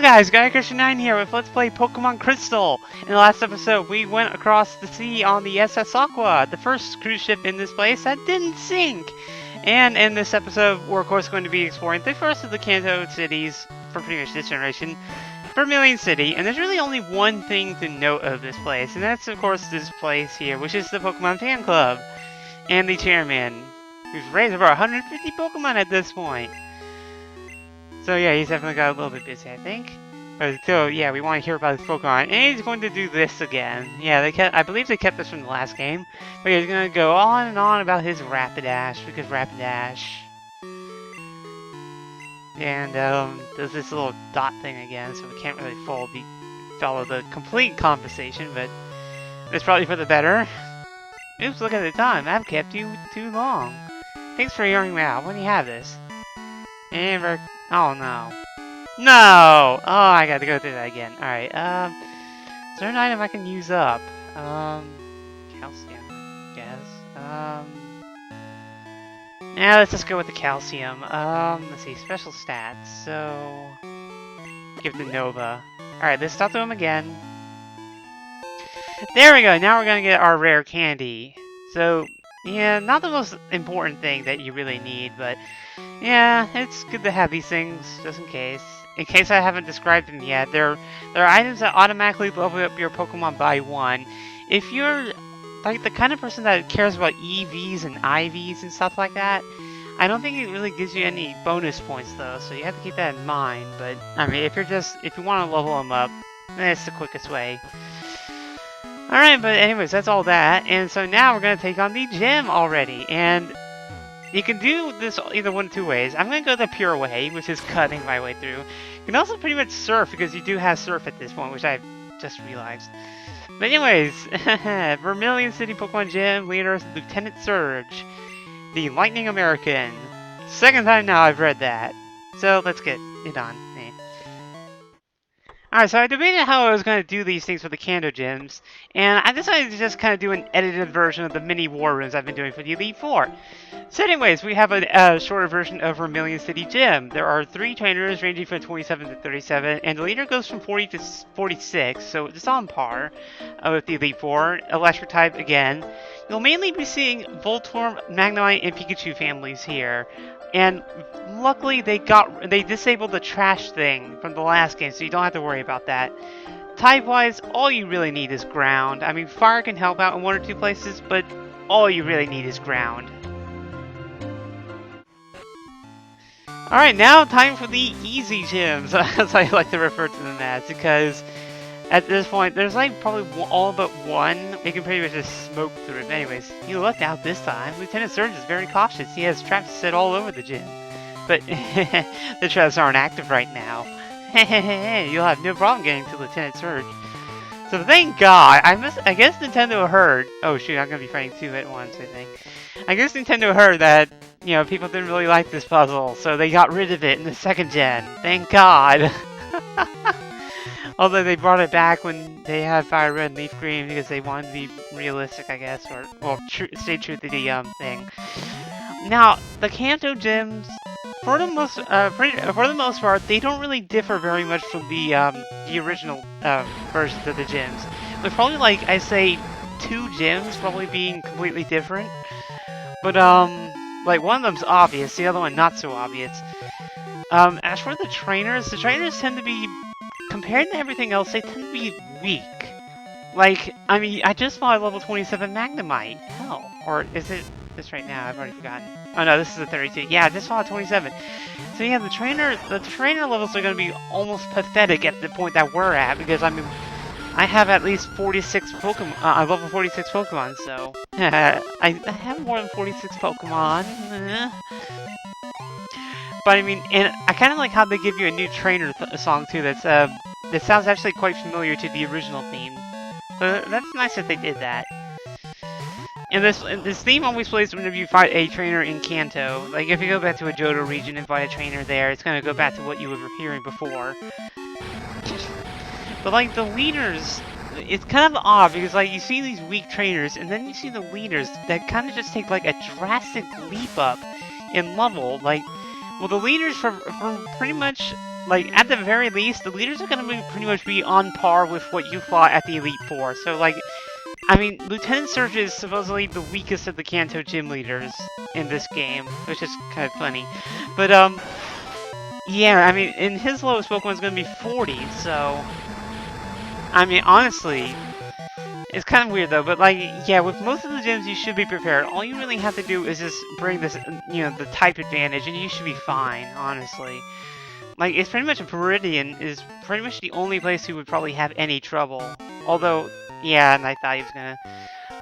guys, Christian9 here with Let's Play Pokemon Crystal. In the last episode, we went across the sea on the SS Aqua, the first cruise ship in this place that didn't sink. And in this episode, we're of course going to be exploring the first of the Kanto cities for pretty much this generation, Vermilion City. And there's really only one thing to note of this place, and that's of course this place here, which is the Pokemon Fan Club. And the chairman, who's raised over 150 Pokemon at this point. So yeah, he's definitely got a little bit busy, I think. So yeah, we want to hear about his Pokemon, and he's going to do this again. Yeah, I believe they kept this from the last game, but he's going to go on and on about his Rapidash, because Rapidash. And does this little dot thing again, so we can't really follow the complete conversation, but it's probably for the better. Oops, look at the time. I've kept you too long. Thanks for hearing me out. When do you have this? And oh no. No! Oh, I got to go through that again. Alright, is there an item I can use up? Calcium, I guess. Now let's just go with the calcium. Let's see, special stats. So, give the Nova. Alright, let's talk to him again. There we go, now we're gonna get our rare candy. So, yeah, not the most important thing that you really need, but yeah, it's good to have these things, just in case. In case I haven't described them yet, there are items that automatically level up your Pokemon by 1. If you're like the kind of person that cares about EVs and IVs and stuff like that, I don't think it really gives you any bonus points though, so you have to keep that in mind. But I mean, if you want to level them up, that's the quickest way. Alright, but anyways, that's all that. And so now we're going to take on the gym already. And you can do this either one of two ways. I'm going to go the pure way, which is cutting my way through. You can also pretty much surf, because you do have surf at this point, which I've just realized. But anyways, Vermilion City Pokemon Gym leader Lieutenant Surge, the Lightning American. Second time now I've read that. So let's get it on. Alright, so I debated how I was going to do these things for the Kanto gyms, and I decided to just kind of do an edited version of the mini war rooms I've been doing for the Elite Four. So anyways, we have a shorter version of Vermilion City Gym. There are 3 trainers ranging from 27 to 37, and the leader goes from 40 to 46, so it's on par with the Elite Four. Electric type again. You'll mainly be seeing Voltorb, Magnemite, and Pikachu families here. And luckily they disabled the trash thing from the last game, so you don't have to worry about that. Type-wise, all you really need is ground. I mean, fire can help out in 1 or 2 places, but all you really need is ground. Alright, now time for the easy gyms. That's how I like to refer to them as, because at this point, there's like probably all but one. You can pretty much just smoke through it. Anyways, you lucked out this time. Lieutenant Surge is very cautious. He has traps set all over the gym. But the traps aren't active right now. You'll have no problem getting to Lieutenant Surge. So thank God. I guess Nintendo heard. Oh shoot, I'm gonna be fighting 2 at once, I think. I guess Nintendo heard that, you know, people didn't really like this puzzle, so they got rid of it in the 2nd gen. Thank God. Although they brought it back when they had Fire Red and Leaf Green because they wanted to be realistic, I guess, or well, stay true to the thing. Now, the Kanto gyms, for the most part, they don't really differ very much from the original versions of the gyms. There's probably like I say 2 gyms probably being completely different, but like one of them's obvious, the other one not so obvious. As for the trainers tend to be, compared to everything else, they tend to be weak. Like, I mean, I just fought a level 27 Magnemite. Hell. Or is it this right now? I've already forgotten. Oh no, this is a 32. Yeah, I just fought a 27. So yeah, the trainer levels are going to be almost pathetic at the point that we're at, because I mean, I have at least 46 Pokemon, level 46 Pokemon, so I have more than 46 Pokemon. But I mean, and I kind of like how they give you a new trainer song too. That sounds actually quite familiar to the original theme. So that's nice that they did that. And this theme always plays whenever you fight a trainer in Kanto. Like if you go back to a Johto region and fight a trainer there, it's gonna go back to what you were hearing before. But like the leaders, it's kind of odd because like you see these weak trainers, and then you see the leaders that kind of just take like a drastic leap up in level. Like, well, the leaders from pretty much like, at the very least, the leaders are gonna pretty much be on par with what you fought at the Elite Four. So, like, I mean, Lieutenant Surge is supposedly the weakest of the Kanto gym leaders in this game, which is kind of funny. But, yeah, I mean, and his lowest Pokemon is gonna be 40, so... I mean, honestly, it's kind of weird though, but like, yeah, with most of the gyms you should be prepared. All you really have to do is just bring this, you know, the type advantage, and you should be fine, honestly. Like, it's pretty much Viridian is pretty much the only place who would probably have any trouble. Although, yeah, and I thought he was gonna...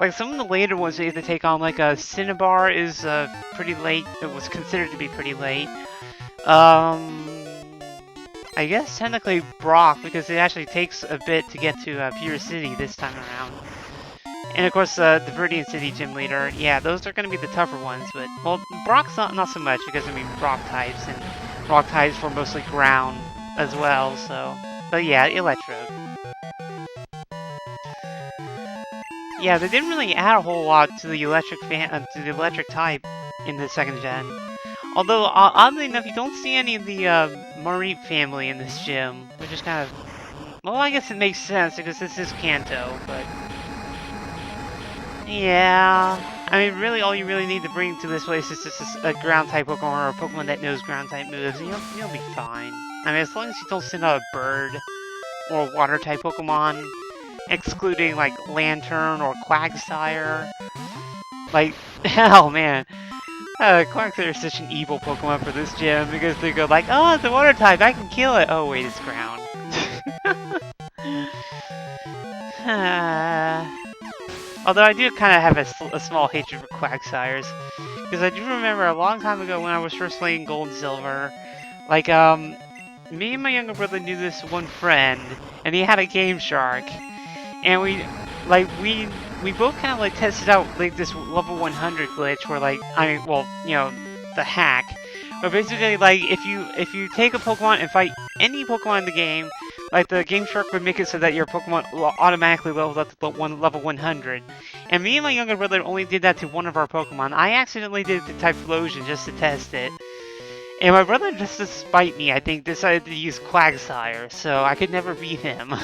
Like, some of the later ones they have to take on, like, Cinnabar is pretty late. It was considered to be pretty late. I guess technically Brock, because it actually takes a bit to get to Pure City this time around. And of course, the Viridian City Gym Leader, yeah, those are going to be the tougher ones, but, well, Brock's not so much, because, I mean, Rock types, and Rock types for mostly ground as well, so... But yeah, Electrode. Yeah, they didn't really add a whole lot to the electric type in the second gen. Although, oddly enough, you don't see any of the Mareep family in this gym, which is kind of... Well, I guess it makes sense, because this is Kanto, but... Yeah... I mean, really, all you really need to bring to this place is just a ground-type Pokemon, or a Pokemon that knows ground-type moves, and you'll be fine. I mean, as long as you don't send out a bird, or a water-type Pokemon, excluding, like, Lantern or Quagsire. Like, hell, man. Quagsire is such an evil Pokemon for this gym, because they go like, oh, it's a water type, I can kill it! Oh, wait, it's ground. Although I do kind of have a small hatred for Quagsires, because I do remember a long time ago when I was first playing Gold and Silver, like, me and my younger brother knew this one friend, and he had a Game Shark, and we both kind of, like, tested out, like, this level 100 glitch where, like, I mean, well, you know, the hack. But basically, like, if you take a Pokemon and fight any Pokemon in the game, like, the Game Shark would make it so that your Pokemon will automatically level up to level 100. And me and my younger brother only did that to one of our Pokemon. I accidentally did it to Typhlosion just to test it. And my brother, just to spite me, I think, decided to use Quagsire, so I could never beat him.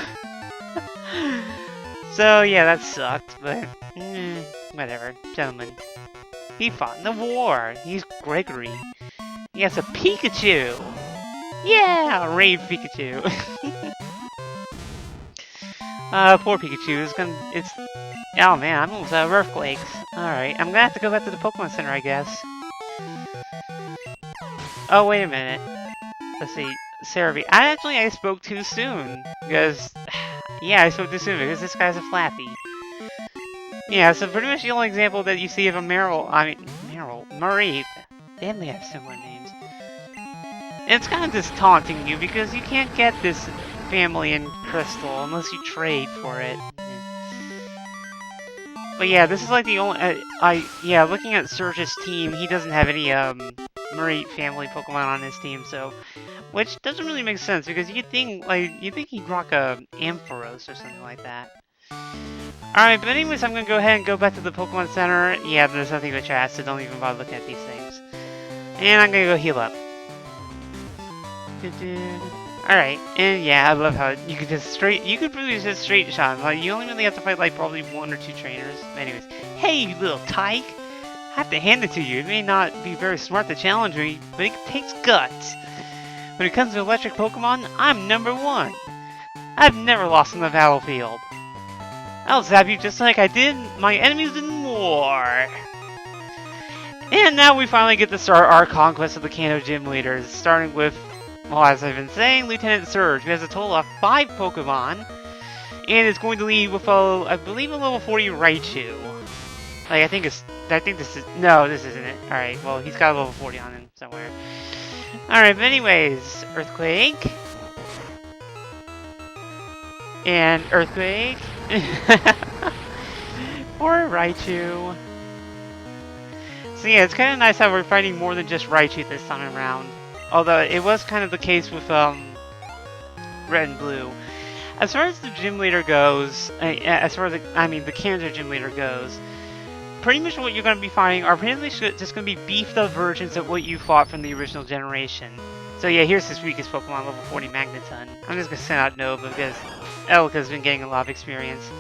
So, yeah, that sucked, but, whatever. Gentlemen. He fought in the war. He's Gregory. He has a Pikachu! Yeah! Rave Pikachu! Poor Pikachu. It's... Oh, man, I'm almost out of Earthquakes. Alright, I'm gonna have to go back to the Pokemon Center, I guess. Oh, wait a minute. Let's see. Cerebi. I spoke too soon. Because... Yeah, I spoke too soon because this guy's a Flappy. Yeah, so pretty much the only example that you see of a Mareep. Damn, they have similar names. And it's kind of just taunting you because you can't get this family in Crystal unless you trade for it. But yeah, this is like the only... yeah, looking at Surge's team, he doesn't have any, Mareep family Pokemon on his team, so... Which doesn't really make sense, because you'd think he'd rock a Ampharos or something like that. Alright, but anyways, I'm gonna go ahead and go back to the Pokemon Center. Yeah, there's nothing but chat, so don't even bother looking at these things. And I'm gonna go heal up. Alright, and yeah, I love how you can just you could really just straight shot him. Like, you only really have to fight, like, probably 1 or 2 trainers. Anyways, hey, you little tyke! I have to hand it to you. It may not be very smart to challenge me, but it takes guts. When it comes to electric Pokemon, I'm #1. I've never lost on the battlefield. I'll zap you just like I did my enemies in war. And now we finally get to start our conquest of the Kanto Gym Leaders, starting with, well, as I've been saying, Lieutenant Surge, who has a total of 5 Pokemon, and is going to lead with, I believe, a level 40 Raichu. Like, I think this is, no, this isn't it. Alright, well, he's got a level 40 on him somewhere. Alright, but anyways, Earthquake. And Earthquake. Or Raichu. So yeah, it's kind of nice how we're fighting more than just Raichu this time around. Although, it was kind of the case with, Red and Blue. As far as the gym leader goes, the Kanto gym leader goes, pretty much what you're going to be fighting are pretty much just going to be beefed up versions of what you fought from the original generation. So yeah, here's his weakest Pokemon, level 40 Magneton. I'm just gonna send out Nova because Elka's been getting a lot of experience.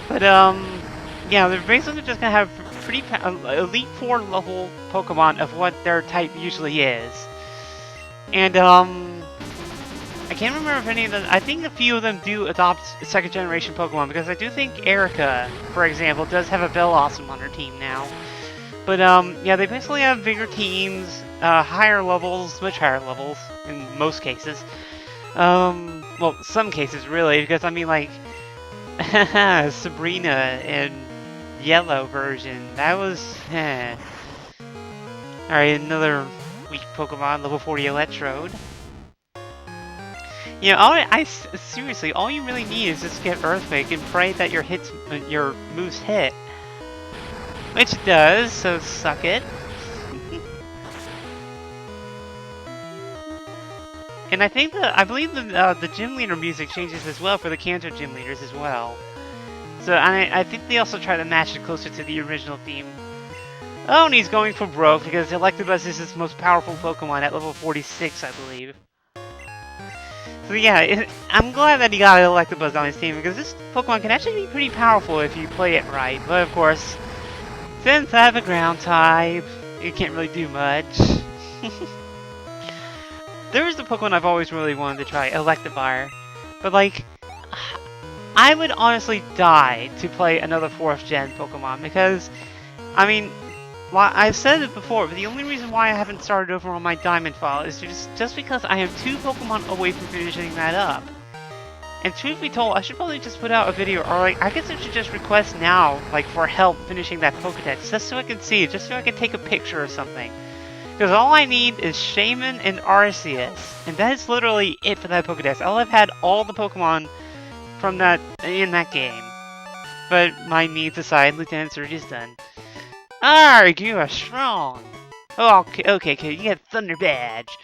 But yeah, they're basically just gonna have pretty Elite 4 level Pokemon of what their type usually is. And I can't remember if any of them, I think a few of them do adopt second generation Pokemon, because I do think Erica, for example, does have a Bellossom on her team now. But yeah, they basically have bigger teams, higher levels, much higher levels in most cases. Well, some cases really, because I mean, like Sabrina in Yellow version, that was Alright, another weak Pokemon, level 40 Electrode. You know, seriously, all you really need is just get Earthquake and pray that your moves hit. Which it does, so suck it. And I believe the gym leader music changes as well for the Kanto gym leaders as well. So I think they also try to match it closer to the original theme. Oh, and he's going for broke because Electabuzz is his most powerful Pokemon at level 46, I believe. So yeah, I'm glad that he got Electabuzz on his team, because this Pokemon can actually be pretty powerful if you play it right. But of course, since I have a ground type, it can't really do much. There is the Pokemon I've always really wanted to try, Electivire. But like, I would honestly die to play another 4th gen Pokemon, because, I mean, I've said it before, but the only reason why I haven't started over on my Diamond file is just because I am 2 Pokemon away from finishing that up. And truth be told, I should probably just put out a video, or like, I guess I should just request now, like, for help finishing that Pokedex, just so I can see it, just so I can take a picture or something. Because all I need is Shaman and Arceus, and that is literally it for that Pokedex. I'll have had all the Pokemon from in that game. But my needs aside, Lieutenant Surge is done. Arrgh, you are strong! Oh, okay, you get Thunder Badge.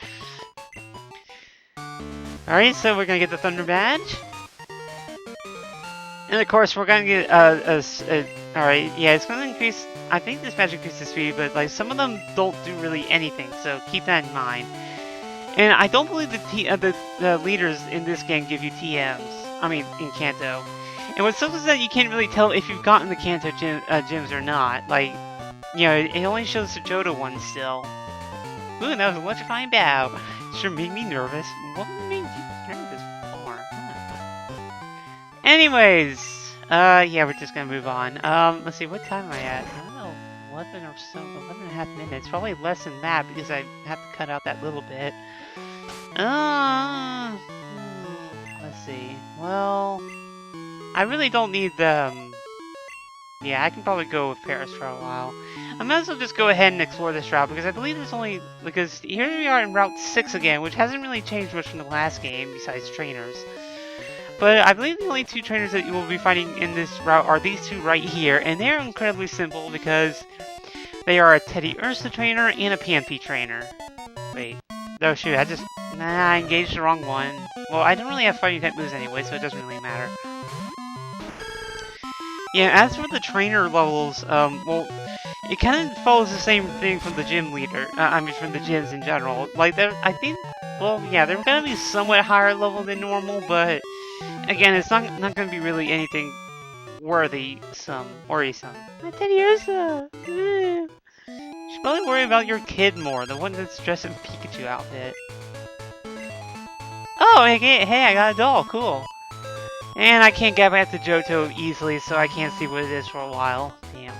Alright, so we're gonna get the Thunder Badge. And of course, we're gonna get alright, yeah, it's gonna increase. I think this badge increases speed, but like some of them don't do really anything, so keep that in mind. And I don't believe the leaders in this game give you TMs. I mean, in Kanto. And what sucks is that you can't really tell if you've gotten the Kanto gyms or not. Like, you know, it only shows the Johto one still. Ooh, that was an electrifying bow. Sure made me nervous. What made you nervous for? Huh. Anyways, yeah, we're just gonna move on. Let's see, what time am I at? I don't know, 11 or so, 11 and a half minutes. Probably less than that because I have to cut out that little bit. Let's see. Well, I really don't need them. Yeah, I can probably go with Paris for a while. I might as well just go ahead and explore this route, because I believe there's only, because here we are in Route 6 again, which hasn't really changed much from the last game, besides trainers. But I believe the only 2 trainers that you will be fighting in this route are these 2 right here, and they're incredibly simple, because they are a Teddy Ursa trainer and a Pampy trainer. Wait. Oh shoot, I engaged the wrong one. Well, I don't really have fighting type moves anyway, so it doesn't really matter. Yeah, as for the trainer levels, well, it kind of follows the same thing from the gym leader. I mean, from the gyms in general. Like, I think, well, yeah, they're gonna be somewhat higher level than normal, but again, it's not gonna be really anything worrisome. Teddy Ursa! You should probably worry about your kid more, the one that's dressed in Pikachu outfit. Oh, hey, I got a doll, cool. And I can't get back to Johto easily, so I can't see what it is for a while. Damn.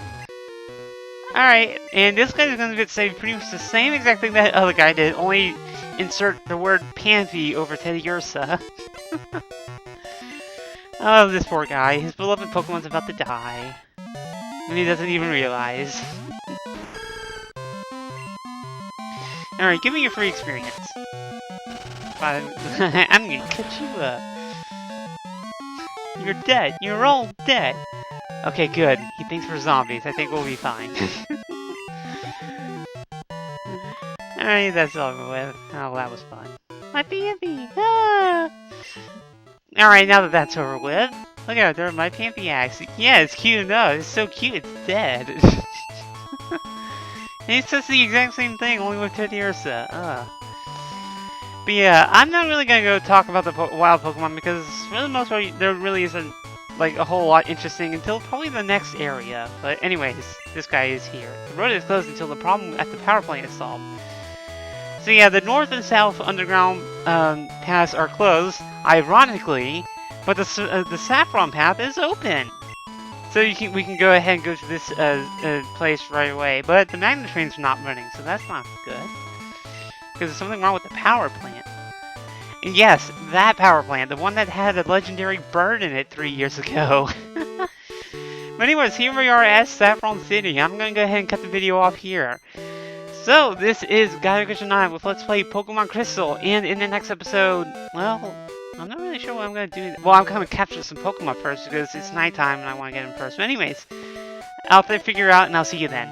Alright, and this guy's gonna get saved pretty much the same exact thing that other guy did, only insert the word Pampy over Teddy Ursa. Oh, this poor guy. His beloved Pokemon's about to die. And he doesn't even realize. Alright, give me your free experience. I'm gonna cut you up. You're dead. You're all dead. Okay, good. He thinks we're zombies. I think we'll be fine. Alright, that's all over with. Oh, that was fun. My Pampy! Ah! Alright, now that that's over with, look out there, my Pampy axe. Yeah, it's cute enough. It's so cute, it's dead. And it says the exact same thing, only with Teddy Ursa. But yeah, I'm not really gonna go talk about the wild Pokemon because for the most part, there really isn't like a whole lot interesting until probably the next area. But anyways, this guy is here. The road is closed until the problem at the power plant is solved. So yeah, the north and south underground paths are closed, ironically, but the Saffron path is open. So we can go ahead and go to this place right away. But the magnet train's not running, so that's not good. Because there's something wrong with the power plant. And yes, that power plant, the one that had a legendary bird in it 3 years ago. But anyways, here we are at Saffron City. I'm going to go ahead and cut the video off here. So, this is Guy9 with Let's Play Pokemon Crystal. And in the next episode, well, I'm not really sure what I'm going to do. Well, I'm going to capture some Pokemon first because it's nighttime and I want to get them first. But anyways, I'll figure out and I'll see you then.